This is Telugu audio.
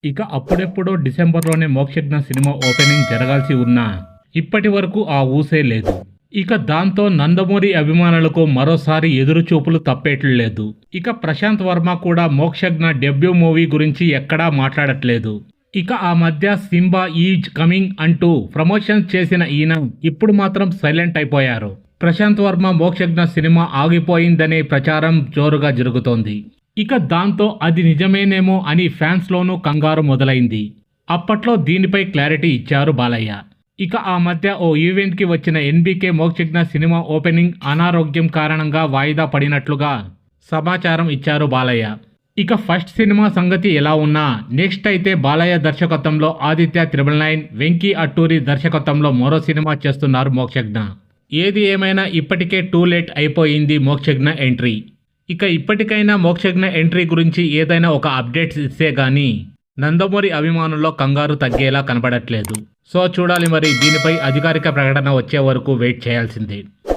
ఇక అప్పుడెప్పుడో డిసెంబర్లోనే మోక్షజ్ఞ సినిమా ఓపెనింగ్ జరగాల్సి ఉన్నా ఇప్పటి వరకు ఆ ఊసే లేదు. ఇక దాంతో నందమూరి అభిమానులకు మరోసారి ఎదురు చూపులు తప్పేట్లు లేదు. ఇక ప్రశాంత్ వర్మ కూడా మోక్షజ్ఞ డెబ్యూ మూవీ గురించి ఎక్కడా మాట్లాడట్లేదు. ఇక ఆ మధ్య సింబా ఈజ్ కమింగ్ అంటూ ప్రమోషన్స్ చేసిన ఈయన ఇప్పుడు మాత్రం సైలెంట్ అయిపోయారు. ప్రశాంత్ వర్మ మోక్షజ్ఞ సినిమా ఆగిపోయిందనే ప్రచారం జోరుగా జరుగుతోంది. ఇక దాంతో అది నిజమేనేమో అని ఫ్యాన్స్లోనూ కంగారు మొదలైంది. అప్పట్లో దీనిపై క్లారిటీ ఇచ్చారు బాలయ్య. ఇక ఆ మధ్య ఓ ఈవెంట్కి వచ్చిన ఎన్బీకే మోక్షజ్ఞ సినిమా ఓపెనింగ్ అనారోగ్యం కారణంగా వాయిదా పడినట్లుగా సమాచారం ఇచ్చారు బాలయ్య. ఇక ఫస్ట్ సినిమా సంగతి ఎలా ఉన్నా నెక్స్ట్ అయితే బాలయ్య దర్శకత్వంలో ఆదిత్య 999, వెంకీ అట్టూరి దర్శకత్వంలో మరో సినిమా చేస్తున్నారు మోక్షజ్ఞ. ఏది ఏమైనా ఇప్పటికే టూ లేట్ అయిపోయింది మోక్షజ్ఞ ఎంట్రీ. ఇక ఇప్పటికైనా మోక్షజ్ఞ ఎంట్రీ గురించి ఏదైనా ఒక అప్డేట్స్ ఇస్తే గానీ నందమూరి అభిమానుల్లో కంగారు తగ్గేలా కనబడట్లేదు. సో చూడాలి మరి, దీనిపై అధికారిక ప్రకటన వచ్చే వరకు వెయిట్ చేయాల్సిందే.